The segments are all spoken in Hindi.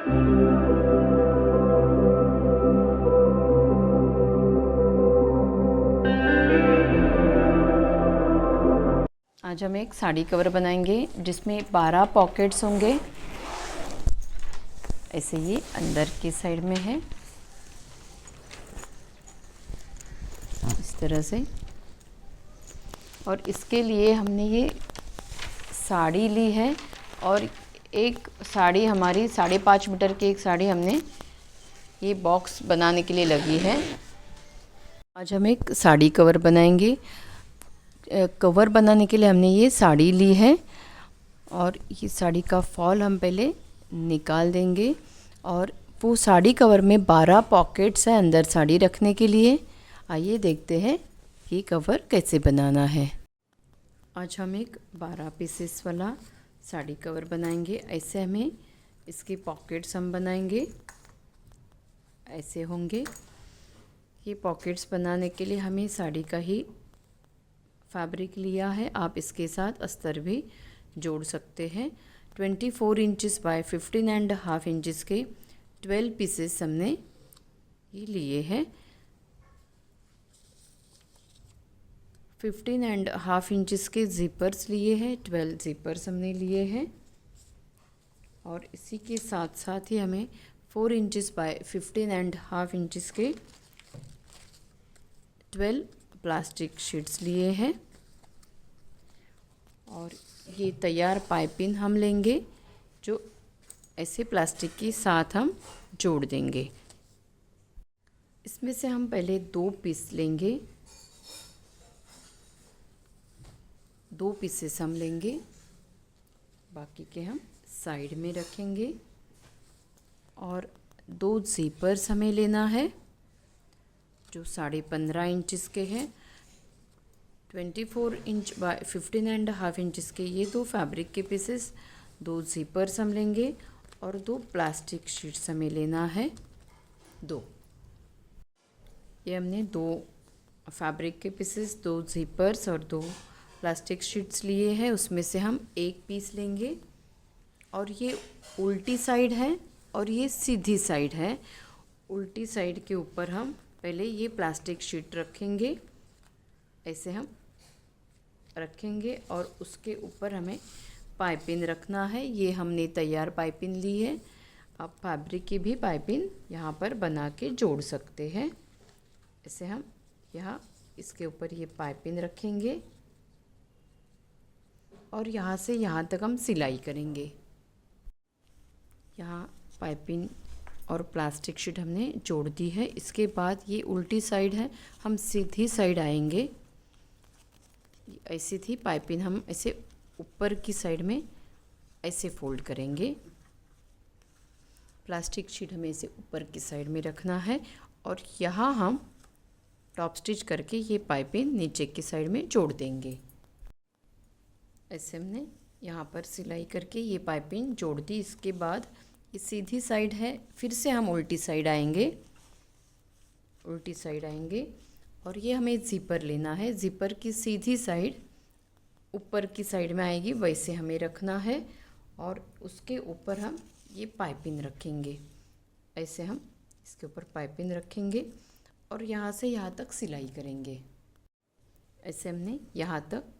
आज हम एक साड़ी कवर बनाएंगे जिसमें 12 पॉकेट्स होंगे। ऐसे ये अंदर की साइड में है, इस तरह से। और इसके लिए हमने ये साड़ी ली है, और एक साड़ी हमारी 5.5 मीटर की एक साड़ी हमने ये बॉक्स बनाने के लिए लगी है। आज हम एक साड़ी कवर बनाएंगे। कवर बनाने के लिए हमने ये साड़ी ली है, और ये साड़ी का फॉल हम पहले निकाल देंगे। और वो साड़ी कवर में 12 पॉकेट्स हैं अंदर साड़ी रखने के लिए। आइए देखते हैं ये कवर कैसे बनाना है। आज हम एक 12 पीसेस वाला साड़ी कवर बनाएंगे। ऐसे हमें इसके पॉकेट्स हम बनाएंगे, ऐसे होंगे। ये पॉकेट्स बनाने के लिए हमें साड़ी का ही फैब्रिक लिया है। आप इसके साथ अस्तर भी जोड़ सकते हैं। 24 इंचेस बाय 15.5 इंचेस के 12 पीसेस हमने ये लिए हैं। 15.5 इंचेस के ज़िपर्स लिए हैं, 12 ज़िपर्स हमने लिए हैं। और इसी के साथ साथ ही हमें 4 इंचेस बाय 15.5 इंचेस के 12 प्लास्टिक शीट्स लिए हैं। और ये तैयार पाइपिंग हम लेंगे, जो ऐसे प्लास्टिक के साथ हम जोड़ देंगे। इसमें से हम पहले 2 पीस लेंगे, 2 पीसेस हम लेंगे, बाकी के हम साइड में रखेंगे। और 2 ज़िपर्स हमें लेना है, जो 15.5 इंचेस के हैं। 24 इंच बाय 15.5 इंचेस के ये 2 फैब्रिक के पीसेस, 2 ज़िपर्स हम लेंगे, और 2 प्लास्टिक शीट्स हमें लेना है, 2। ये हमने 2 फैब्रिक के पीसेस, 2 ज़िपर्स और 2 प्लास्टिक शीट्स लिए हैं। उसमें से हम एक पीस लेंगे, और ये उल्टी साइड है और ये सीधी साइड है। उल्टी साइड के ऊपर हम पहले ये प्लास्टिक शीट रखेंगे, ऐसे हम रखेंगे। और उसके ऊपर हमें पाइपिंग रखना है। ये हमने तैयार पाइपिंग ली है। आप फैब्रिक की भी पाइपिंग यहाँ पर बना के जोड़ सकते हैं। ऐसे हम यहाँ इसके ऊपर ये पाइपिंग रखेंगे, और यहाँ से यहाँ तक हम सिलाई करेंगे। यहाँ पाइपिंग और प्लास्टिक शीट हमने जोड़ दी है। इसके बाद ये उल्टी साइड है, हम सीधी साइड आएंगे। ऐसी थी पाइपिंग, हम ऐसे ऊपर की साइड में ऐसे फोल्ड करेंगे। प्लास्टिक शीट हमें इसे ऊपर की साइड में रखना है, और यहाँ हम टॉप स्टिच करके ये पाइपिंग नीचे की साइड में जोड़ देंगे। ऐसे हमने यहाँ पर सिलाई करके ये पाइपिंग जोड़ दी। इसके बाद ये सीधी साइड है, फिर से हम उल्टी साइड आएंगे, उल्टी साइड आएंगे। और ये हमें ज़िपर लेना है। ज़िपर की सीधी साइड ऊपर की साइड में आएगी, वैसे हमें रखना है। और उसके ऊपर हम ये पाइपिंग रखेंगे, ऐसे हम इसके ऊपर पाइपिंग रखेंगे, और यहाँ से यहाँ तक सिलाई करेंगे। ऐसे हमने यहाँ तक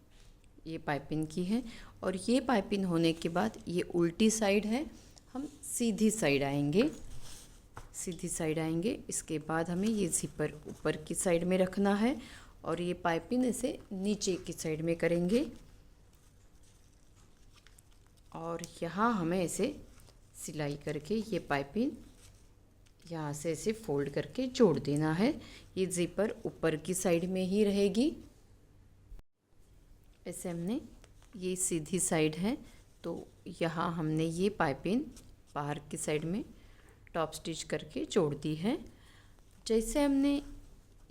ये पाइपिंग की है। और ये पाइपिंग होने के बाद ये उल्टी साइड है, हम सीधी साइड आएंगे, सीधी साइड आएंगे। इसके बाद हमें ये ज़िपर ऊपर की साइड में रखना है, और ये पाइपिंग ऐसे नीचे की साइड में करेंगे। और यहाँ हमें ऐसे सिलाई करके ये पाइपिंग यहाँ से ऐसे फोल्ड करके जोड़ देना है। ये ज़िपर ऊपर की साइड में ही रहेगी। ऐसे हमने ये सीधी साइड है, तो यहाँ हमने ये पाइपिंग बाहर की साइड में टॉप स्टिच करके जोड़ दी है। जैसे हमने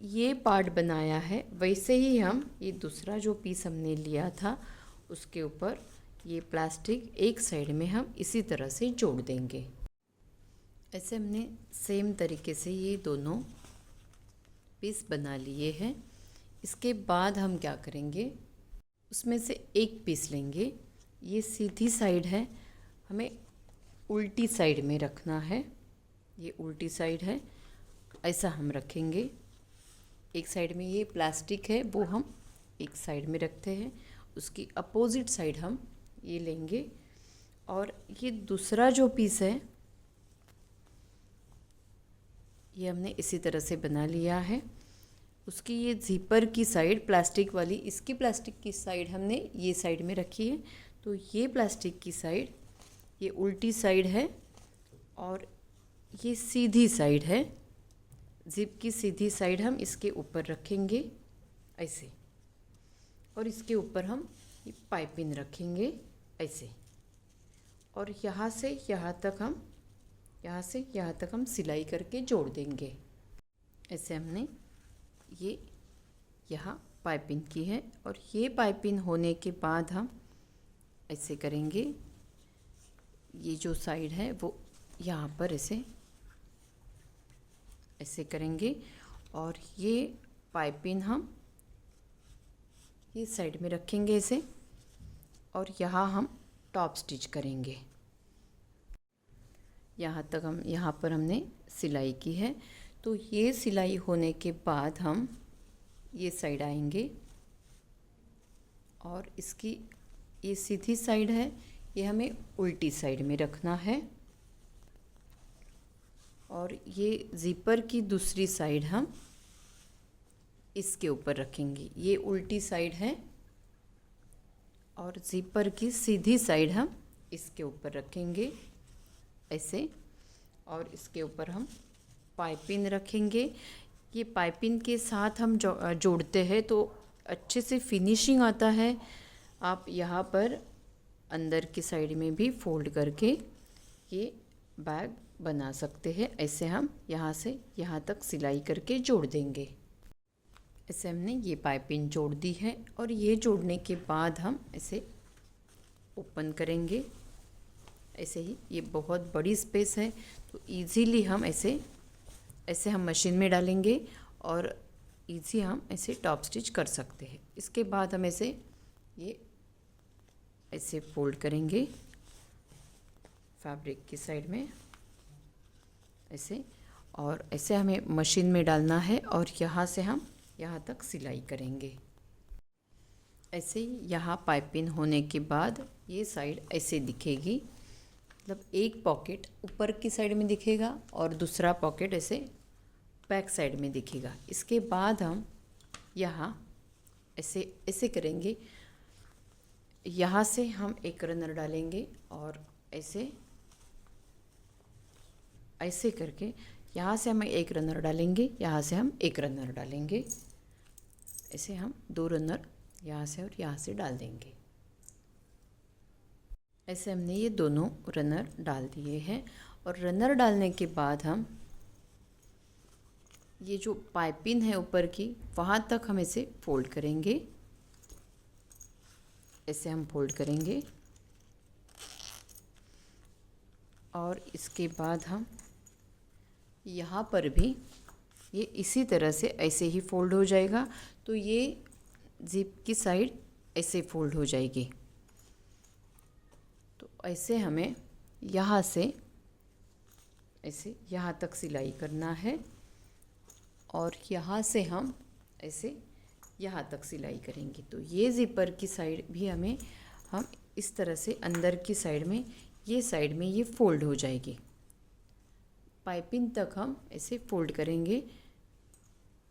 ये पार्ट बनाया है, वैसे ही हम ये दूसरा जो पीस हमने लिया था उसके ऊपर ये प्लास्टिक एक साइड में हम इसी तरह से जोड़ देंगे। ऐसे हमने सेम तरीके से ये दोनों पीस बना लिए हैं। इसके बाद हम क्या करेंगे, उसमें से एक पीस लेंगे। ये सीधी साइड है, हमें उल्टी साइड में रखना है। ये उल्टी साइड है, ऐसा हम रखेंगे। एक साइड में ये प्लास्टिक है, वो हम एक साइड में रखते हैं। उसकी अपोजिट साइड हम ये लेंगे और ये दूसरा जो पीस है ये हमने इसी तरह से बना लिया है। उसकी ये ज़िपर की साइड प्लास्टिक वाली, इसकी प्लास्टिक की साइड हमने ये साइड में रखी है। तो ये प्लास्टिक की साइड ये उल्टी साइड है और ये सीधी साइड है। ज़िप की सीधी साइड हम इसके ऊपर रखेंगे ऐसे, और इसके ऊपर हम ये पाइपिंग रखेंगे ऐसे, और यहाँ से यहाँ तक हम सिलाई करके जोड़ देंगे। ऐसे हमने ये यहाँ पाइपिंग की है, और ये पाइपिंग होने के बाद हम ऐसे करेंगे। ये जो साइड है वो यहाँ पर ऐसे करेंगे, और ये पाइपिंग हम ये साइड में रखेंगे ऐसे, और यहाँ हम टॉप स्टिच करेंगे। यहाँ पर हमने सिलाई की है। तो ये सिलाई होने के बाद हम ये साइड आएंगे, और इसकी ये सीधी साइड है, ये हमें उल्टी साइड में रखना है। और ये ज़िपर की दूसरी साइड हम इसके ऊपर रखेंगे। ये उल्टी साइड है, और ज़िपर की सीधी साइड हम इसके ऊपर रखेंगे ऐसे, और इसके ऊपर हम पाइपिंग रखेंगे। ये पाइपिंग के साथ हम जोड़ते हैं तो अच्छे से फिनिशिंग आता है। आप यहाँ पर अंदर की साइड में भी फोल्ड करके ये बैग बना सकते हैं। ऐसे हम यहाँ से यहाँ तक सिलाई करके जोड़ देंगे। ऐसे हमने ये पाइपिंग जोड़ दी है, और ये जोड़ने के बाद हम इसे ओपन करेंगे ऐसे ही। ये बहुत बड़ी स्पेस है, तो इजीली हम ऐसे हम मशीन में डालेंगे और इजी हम ऐसे टॉप स्टिच कर सकते हैं। इसके बाद हम ये ऐसे फोल्ड करेंगे फैब्रिक की साइड में ऐसे, और ऐसे हमें मशीन में डालना है, और यहाँ से हम यहाँ तक सिलाई करेंगे ऐसे ही। यहाँ पाइपिंग होने के बाद ये साइड ऐसे दिखेगी, मतलब एक पॉकेट ऊपर की साइड में दिखेगा और दूसरा पॉकेट ऐसे बैक साइड में दिखेगा। इसके बाद हम यहाँ ऐसे करेंगे। यहाँ से हम एक रनर डालेंगे, और ऐसे करके यहाँ से हम एक रनर डालेंगे, यहाँ से हम एक रनर डालेंगे। ऐसे हम 2 रनर यहाँ से और यहाँ से डाल देंगे। ऐसे हमने ये दोनों रनर डाल दिए हैं, और रनर डालने के बाद हम ये जो पाइपिंग है ऊपर की, वहाँ तक हम इसे फोल्ड करेंगे। ऐसे हम फोल्ड करेंगे, और इसके बाद हम यहाँ पर भी ये इसी तरह से ऐसे ही फोल्ड हो जाएगा। तो ये जिप की साइड ऐसे फोल्ड हो जाएगी। तो ऐसे हमें यहाँ से ऐसे यहाँ तक सिलाई करना है, और यहाँ से हम ऐसे यहाँ तक सिलाई करेंगे। तो ये ज़िपर की साइड भी हम इस तरह से अंदर की साइड में ये फोल्ड हो जाएगी। पाइपिंग तक हम ऐसे फोल्ड करेंगे।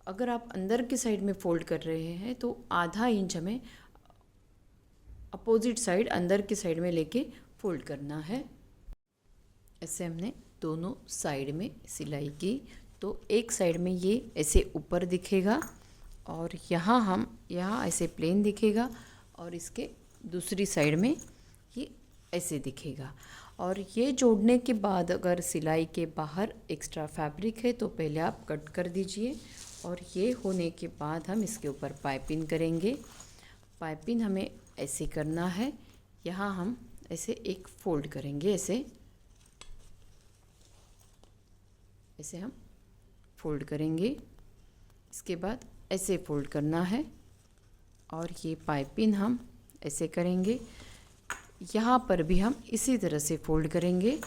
अगर आप अंदर की साइड में फोल्ड कर रहे हैं तो आधा इंच हमें अपोजिट साइड अंदर की साइड में लेके फोल्ड करना है। ऐसे हमने दोनों साइड में सिलाई की। तो एक साइड में ये ऐसे ऊपर दिखेगा, और यहाँ ऐसे प्लेन दिखेगा, और इसके दूसरी साइड में ये ऐसे दिखेगा। और ये जोड़ने के बाद अगर सिलाई के बाहर एक्स्ट्रा फैब्रिक है तो पहले आप कट कर दीजिए, और ये होने के बाद हम इसके ऊपर पाइपिंग करेंगे। पाइपिंग हमें ऐसे करना है। यहाँ हम ऐसे एक फोल्ड करेंगे, ऐसे हम फोल्ड करेंगे। इसके बाद ऐसे फोल्ड करना है, और ये पाइपिंग हम ऐसे करेंगे। यहाँ पर भी हम इसी तरह से फोल्ड करेंगे,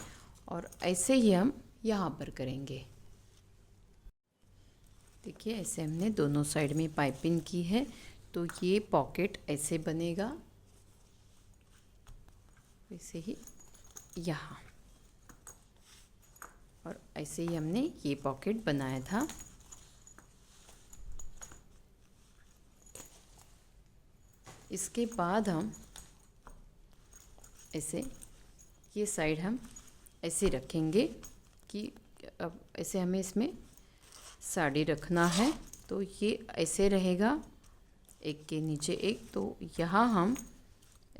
और ऐसे ही हम यहाँ पर करेंगे। देखिए ऐसे हमने दोनों साइड में पाइपिंग की है, तो ये पॉकेट ऐसे बनेगा, वैसे ही यहाँ, और ऐसे ही हमने ये पॉकेट बनाया था। इसके बाद हम ऐसे ये साइड हम ऐसे रखेंगे कि अब ऐसे हमें इसमें साड़ी रखना है, तो ये ऐसे रहेगा, एक के नीचे एक। तो यहाँ हम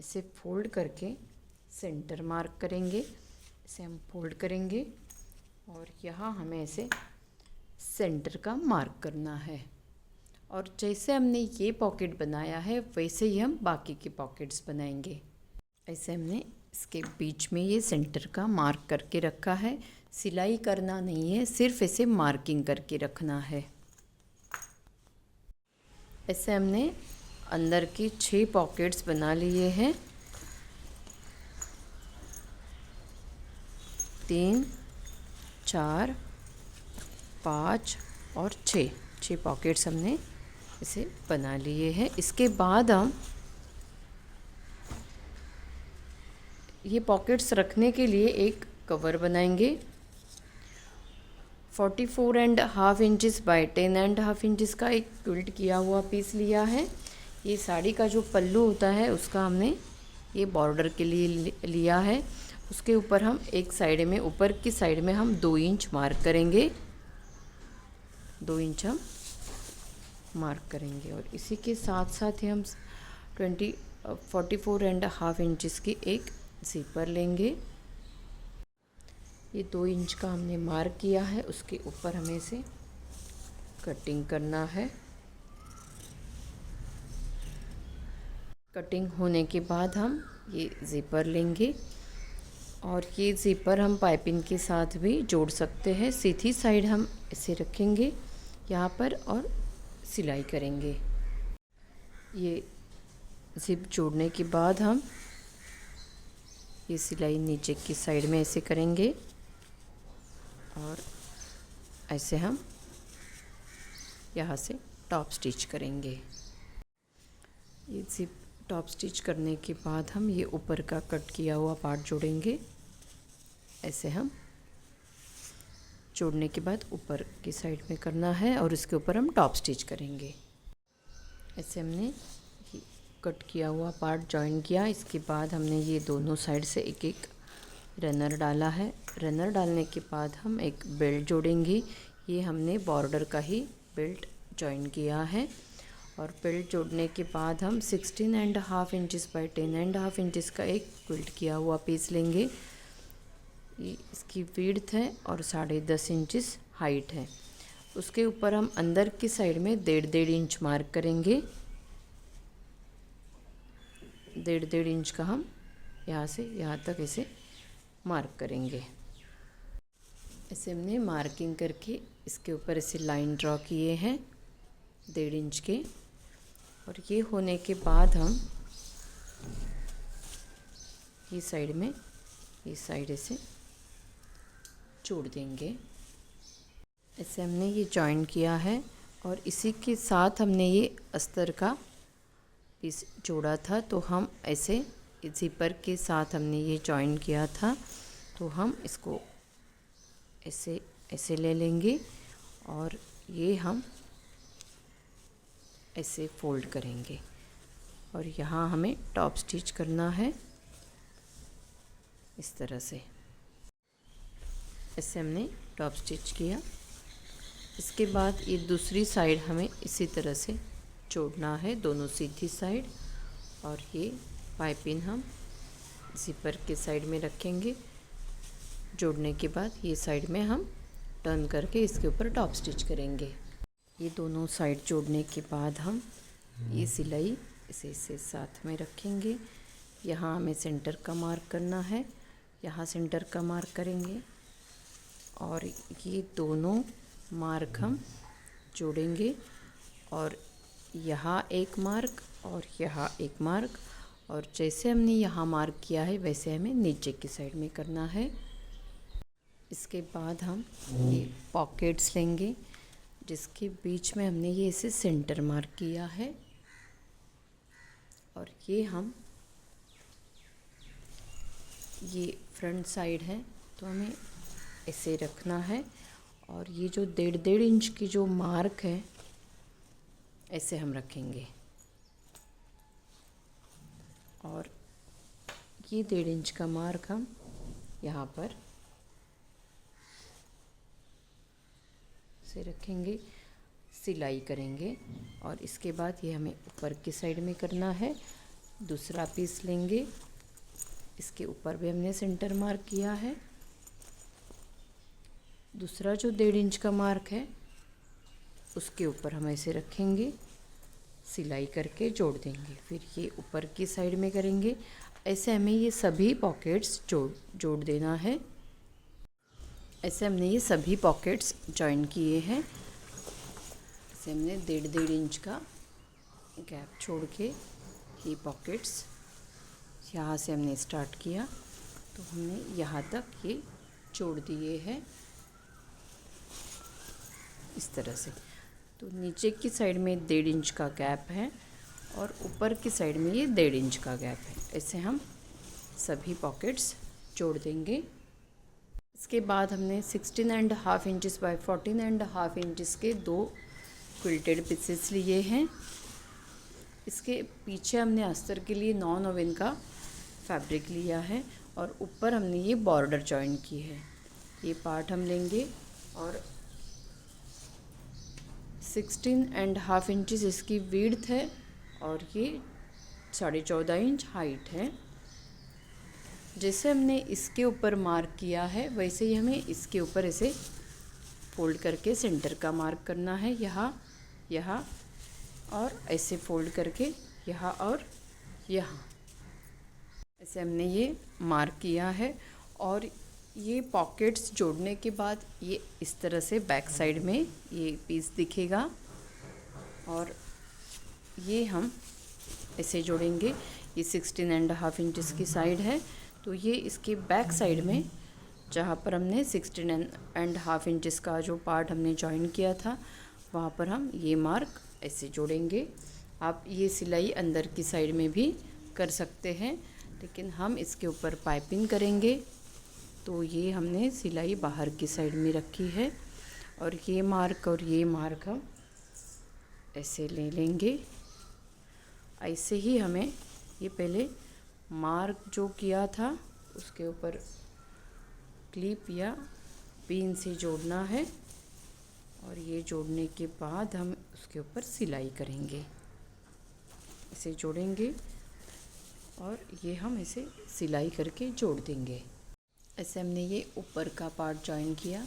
ऐसे फोल्ड करके सेंटर मार्क करेंगे, इसे हम फोल्ड करेंगे और यहाँ हमें ऐसे सेंटर का मार्क करना है। और जैसे हमने ये पॉकेट बनाया है वैसे ही हम बाकी के पॉकेट्स बनाएंगे। ऐसे हमने इसके बीच में ये सेंटर का मार्क करके रखा है, सिलाई करना नहीं है, सिर्फ ऐसे मार्किंग करके रखना है। ऐसे हमने अंदर की 6 पॉकेट्स बना लिए हैं। 3, 4, 5 और 6 पॉकेट्स हमने इसे बना लिए हैं। इसके बाद हम ये पॉकेट्स रखने के लिए एक कवर बनाएंगे। 44.5 इंचेस बाय 10.5 इंचेस का एक क्विल्ट किया हुआ पीस लिया है। ये साड़ी का जो पल्लू होता है उसका हमने ये बॉर्डर के लिए लिया है। उसके ऊपर हम एक साइड में, ऊपर की साइड में हम 2 इंच मार्क करेंगे, 2 इंच हम मार्क करेंगे। और इसी के साथ साथ ही हम 44.5 इंचेस की एक ज़िपर लेंगे। ये 2 इंच का हमने मार्क किया है, उसके ऊपर हमें इसे कटिंग करना है। कटिंग होने के बाद हम ये ज़िपर लेंगे और ये ज़िपर हम पाइपिंग के साथ भी जोड़ सकते हैं। सीधी साइड हम इसे रखेंगे यहाँ पर और सिलाई करेंगे। ये ज़िप जोड़ने के बाद हम ये सिलाई नीचे की साइड में ऐसे करेंगे और ऐसे हम यहाँ से टॉप स्टिच करेंगे। ये ज़िप टॉप स्टिच करने के बाद हम ये ऊपर का कट किया हुआ पार्ट जोड़ेंगे। ऐसे हम जोड़ने के बाद ऊपर की साइड में करना है और उसके ऊपर हम टॉप स्टिच करेंगे। ऐसे हमने कट किया हुआ पार्ट जॉइन किया। इसके बाद हमने ये दोनों साइड से एक एक रनर डाला है। रनर डालने के बाद हम एक बेल्ट जोड़ेंगे। ये हमने बॉर्डर का ही बेल्ट जॉइन किया है। और बेल्ट जोड़ने के बाद हम 16.5 इंचेस बाय 10.5 इंचेस का एक क्विल्ट किया हुआ पीस लेंगे। ये इसकी विड्थ है और 10.5 इंचेस हाइट है। उसके ऊपर हम अंदर की साइड में 1.5 इंच मार्क करेंगे। 1.5 इंच का हम यहाँ से यहाँ तक इसे मार्क करेंगे। ऐसे हमने मार्किंग करके इसके ऊपर ऐसे लाइन ड्रॉ किए हैं 1.5 इंच के। और ये होने के बाद हम ये साइड में ये साइड ऐसे जोड़ देंगे। ऐसे हमने ये जॉइन किया है और इसी के साथ हमने ये अस्तर का पीस जोड़ा था। तो हम ऐसे ज़िपर के साथ हमने ये जॉइन किया था, तो हम इसको ऐसे ऐसे ले लेंगे और ये हम ऐसे फोल्ड करेंगे और यहाँ हमें टॉप स्टिच करना है इस तरह से। ऐसे हमने टॉप स्टिच किया। इसके बाद ये दूसरी साइड हमें इसी तरह से जोड़ना है, दोनों सीधी साइड। और ये पाइपिंग हम ज़िपर के साइड में रखेंगे। जोड़ने के बाद ये साइड में हम टर्न करके इसके ऊपर टॉप स्टिच करेंगे। ये दोनों साइड जोड़ने के बाद हम ये सिलाई इसे साथ में रखेंगे। यहाँ हमें सेंटर का मार्क करना है, यहाँ सेंटर का मार्क करेंगे और ये दोनों मार्क हम जोड़ेंगे। और यहाँ एक मार्क और यहाँ एक मार्क, और जैसे हमने यहाँ मार्क किया है वैसे हमें नीचे की साइड में करना है। इसके बाद हम ये पॉकेट्स लेंगे जिसके बीच में हमने ये इसे सेंटर मार्क किया है, और ये फ्रंट साइड है तो हमें ऐसे रखना है, और ये जो 1.5 इंच की जो मार्क है ऐसे हम रखेंगे, और ये 1.5 इंच का मार्क हम यहाँ पर से रखेंगे, सिलाई करेंगे। और इसके बाद ये हमें ऊपर की साइड में करना है। दूसरा पीस लेंगे, इसके ऊपर भी हमने सेंटर मार्क किया है। दूसरा जो 1.5 इंच का मार्क है उसके ऊपर हम ऐसे रखेंगे, सिलाई करके जोड़ देंगे। फिर ये ऊपर की साइड में करेंगे। ऐसे हमें ये सभी पॉकेट्स जोड़ देना है। ऐसे हमने ये सभी पॉकेट्स जॉइन किए हैं। ऐसे हमने 1.5 इंच का गैप छोड़ के ये पॉकेट्स यहाँ से हमने स्टार्ट किया तो हमने यहाँ तक ये जोड़ दिए हैं इस तरह से। तो नीचे की साइड में 1.5 इंच का गैप है और ऊपर की साइड में ये 1.5 इंच का गैप है। ऐसे हम सभी पॉकेट्स जोड़ देंगे। इसके बाद हमने 16.5 इंचेस बाय 14.5 इंचेस के 2 क्विल्टेड पीसेस लिए हैं। इसके पीछे हमने अस्तर के लिए नॉन ओवन का फैब्रिक लिया है और ऊपर हमने ये बॉर्डर जॉइन की है। ये पार्ट हम लेंगे और 16.5 इंचेस इसकी विड्थ है और ये 14.5 इंच हाइट है। जैसे हमने इसके ऊपर मार्क किया है वैसे ही हमें इसके ऊपर ऐसे फोल्ड करके सेंटर का मार्क करना है, यहाँ और ऐसे फोल्ड करके यहाँ और यहाँ। ऐसे हमने ये मार्क किया है और ये पॉकेट्स जोड़ने के बाद ये इस तरह से बैक साइड में ये पीस दिखेगा और ये हम ऐसे जोड़ेंगे। ये 16.5 इंचेस की साइड है तो ये इसके बैक साइड में जहाँ पर हमने 16.5 इंचेस का जो पार्ट हमने जॉइन किया था वहाँ पर हम ये मार्क ऐसे जोड़ेंगे। आप ये सिलाई अंदर की साइड में भी कर सकते हैं, लेकिन हम इसके ऊपर पाइपिंग करेंगे तो ये हमने सिलाई बाहर की साइड में रखी है। और ये मार्क और ये मार्क हम ऐसे ले लेंगे। ऐसे ही हमें ये पहले मार्क जो किया था उसके ऊपर क्लिप या पिन से जोड़ना है और ये जोड़ने के बाद हम उसके ऊपर सिलाई करेंगे। इसे जोड़ेंगे और ये हम इसे सिलाई करके जोड़ देंगे। ऐसे हमने ये ऊपर का पार्ट जॉइन किया,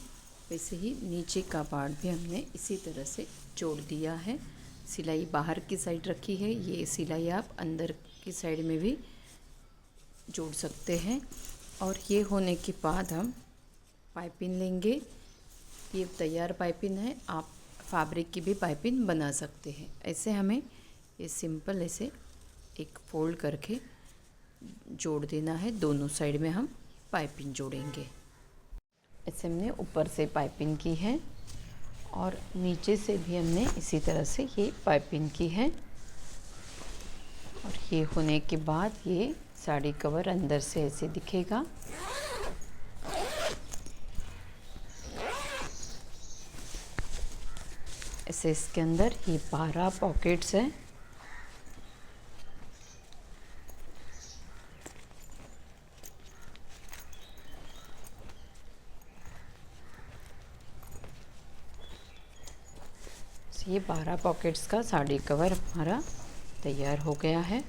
वैसे ही नीचे का पार्ट भी हमने इसी तरह से जोड़ दिया है। सिलाई बाहर की साइड रखी है, ये सिलाई आप अंदर की साइड में भी जोड़ सकते हैं। और ये होने के बाद हम पाइपिंग लेंगे। ये तैयार पाइपिंग है, आप फैब्रिक की भी पाइपिंग बना सकते हैं। ऐसे हमें ये सिंपल ऐसे एक फोल्ड करके जोड़ देना है। दोनों साइड में हम पाइपिंग जोड़ेंगे। ऐसे हमने ऊपर से पाइपिंग की है और नीचे से भी हमने इसी तरह से ये पाइपिंग की है। और ये होने के बाद ये साड़ी कवर अंदर से ऐसे दिखेगा। ऐसे इसके अंदर ये 12 पॉकेट्स हैं। ये 12 पॉकेट्स का साड़ी कवर हमारा तैयार हो गया है।